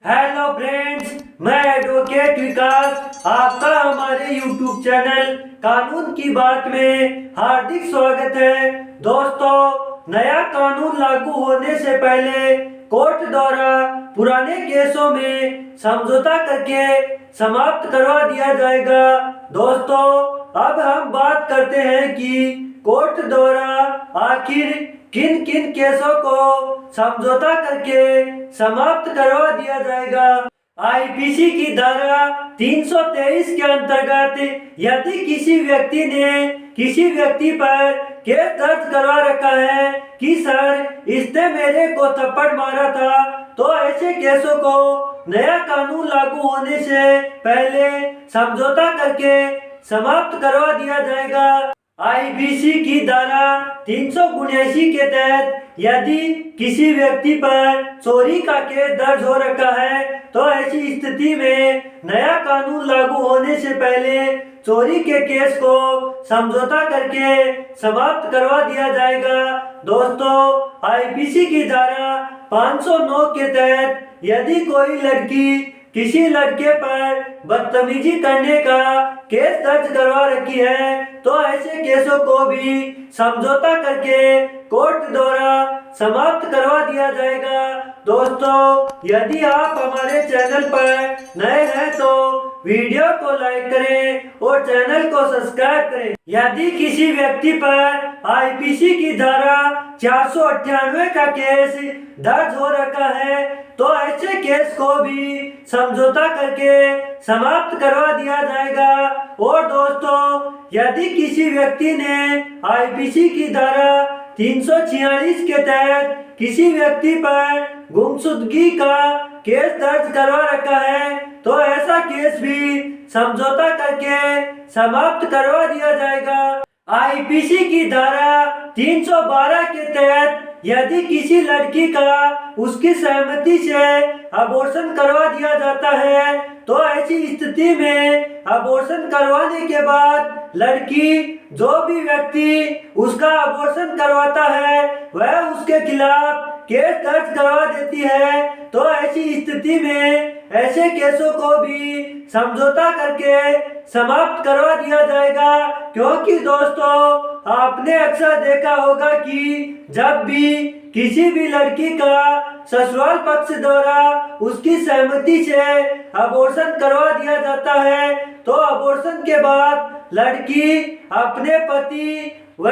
Hello friends, मैं advocate विकास आपका हमारे यूट्यूब चैनल कानून की बात में हार्दिक स्वागत है। दोस्तों, नया कानून लागू होने से पहले कोर्ट द्वारा पुराने केसों में समझौता करके समाप्त करवा दिया जाएगा। दोस्तों, अब हम बात करते हैं कि कोर्ट द्वारा आखिर किन किन केसों को समझौता करके समाप्त करवा दिया जाएगा। आईपीसी की धारा 323 के अंतर्गत यदि किसी व्यक्ति ने किसी व्यक्ति पर केस दर्ज करवा रखा है कि सर इसने मेरे को थप्पड़ मारा था, तो ऐसे केसों को नया कानून लागू होने से पहले समझौता करके समाप्त करवा दिया जाएगा। आईपीसी की धारा 379 के तहत यदि किसी व्यक्ति पर चोरी का केस दर्ज हो रखा है तो ऐसी स्थिति में नया कानून लागू होने से पहले चोरी के केस को समझौता करके समाप्त करवा दिया जाएगा। दोस्तों, आईपीसी की धारा 509 के तहत यदि कोई लड़की किसी लड़के पर बदतमीजी करने का केस दर्ज करवा रखी है तो ऐसे केसों को भी समझौता करके कोर्ट द्वारा समाप्त करवा दिया जाएगा। दोस्तों, यदि आप हमारे चैनल पर नए हैं तो वीडियो को लाइक करें और चैनल को सब्सक्राइब करें। यदि किसी व्यक्ति पर आईपीसी की धारा 498 का केस दर्ज हो रखा है तो ऐसे केस को भी समझौता करके समाप्त करवा दिया जाएगा। और दोस्तों, यदि किसी व्यक्ति ने आईपीसी की धारा 346 के तहत किसी व्यक्ति पर गुमशुदगी का केस दर्ज करवा रखा है तो ऐसा केस भी समझौता करके समाप्त करवा दिया जाएगा। आईपीसी की धारा 312 के तहत यदि किसी लड़की का उसकी सहमति से अबॉर्शन करवा दिया जाता है तो ऐसी स्थिति में अबॉर्शन करवाने के बाद लड़की जो भी व्यक्ति उसका अबॉर्शन करवाता है वह उसके खिलाफ केस दर्ज करवा देती है तो ऐसी स्थिति में ऐसे केसों को भी समझौता करके समाप्त करवा दिया जाएगा। क्योंकि दोस्तों, आपने अक्सर देखा होगा कि जब भी किसी भी लड़की का ससुराल पक्ष द्वारा उसकी सहमति से अबॉर्शन करवा दिया जाता है तो अबॉर्शन के बाद लड़की अपने पति व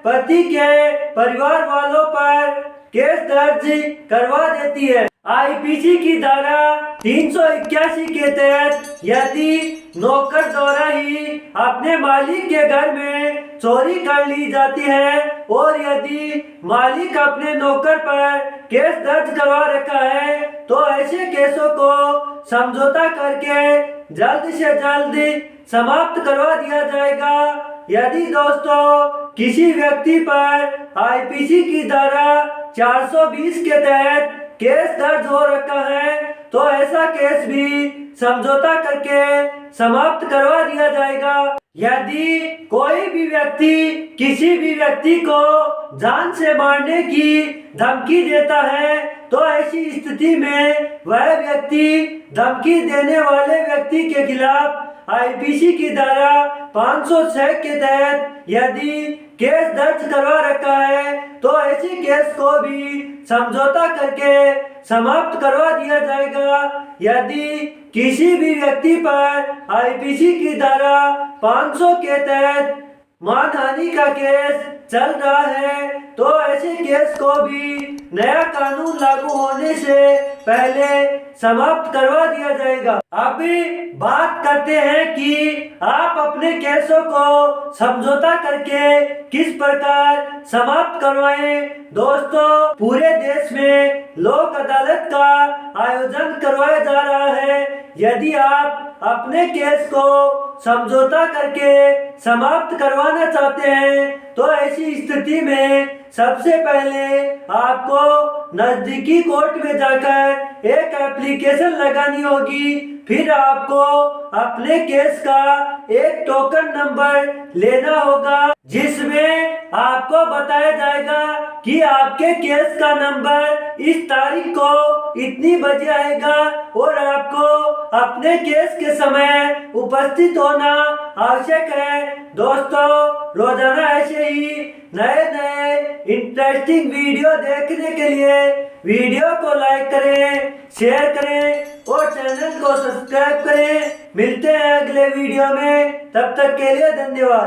पति के परिवार वालों पर केस दर्ज करवा देती है। आईपीसी की धारा 381 के तहत यदि नौकर द्वारा ही अपने मालिक के घर में चोरी कर ली जाती है और यदि मालिक अपने नौकर पर केस दर्ज करवा रखा है तो ऐसे केसों को समझौता करके जल्द से जल्द समाप्त करवा दिया जाएगा। यदि दोस्तों किसी व्यक्ति पर आईपीसी की धारा 420 के तहत केस दर्ज हो रखा है तो ऐसा केस भी समझौता करके समाप्त करवा दिया जाएगा। यदि कोई भी व्यक्ति किसी भी व्यक्ति को जान से मारने की धमकी देता है तो ऐसी स्थिति में वह व्यक्ति धमकी देने वाले व्यक्ति के खिलाफ आईपीसी की धारा 506 के तहत यदि केस दर्ज करवा रखा है तो ऐसे केस को भी समझौता करके समाप्त करवा दिया जाएगा। यदि किसी भी व्यक्ति पर आईपीसी की धारा 500 के तहत मानहानि का केस चल रहा है तो ऐसे केस को भी नया कानून लागू होने से पहले समाप्त करवा दिया जाएगा। अभी बात करते हैं कि आप अपने केसों को समझौता करके किस प्रकार समाप्त करवाएं। दोस्तों, पूरे देश में लोक अदालत का आयोजन करवाया जा रहा है। यदि आप अपने केस को समझौता करके समाप्त करवाना चाहते हैं तो ऐसी स्थिति में सबसे पहले आपको नजदीकी कोर्ट में जाकर एक एप्लीकेशन लगानी होगी। फिर आपको अपने केस का एक टोकन नंबर लेना होगा जिसमें आपको बताया जाएगा कि आपके केस का नंबर इस तारीख को इतनी बजे आएगा और आपको अपने केस के समय उपस्थित होना आवश्यक है। दोस्तों, रोजाना ऐसे ही नए नए इंटरेस्टिंग वीडियो देखने के लिए वीडियो को लाइक करें, शेयर करें और चैनल को सब्सक्राइब करें। मिलते हैं अगले वीडियो में, तब तक के लिए धन्यवाद।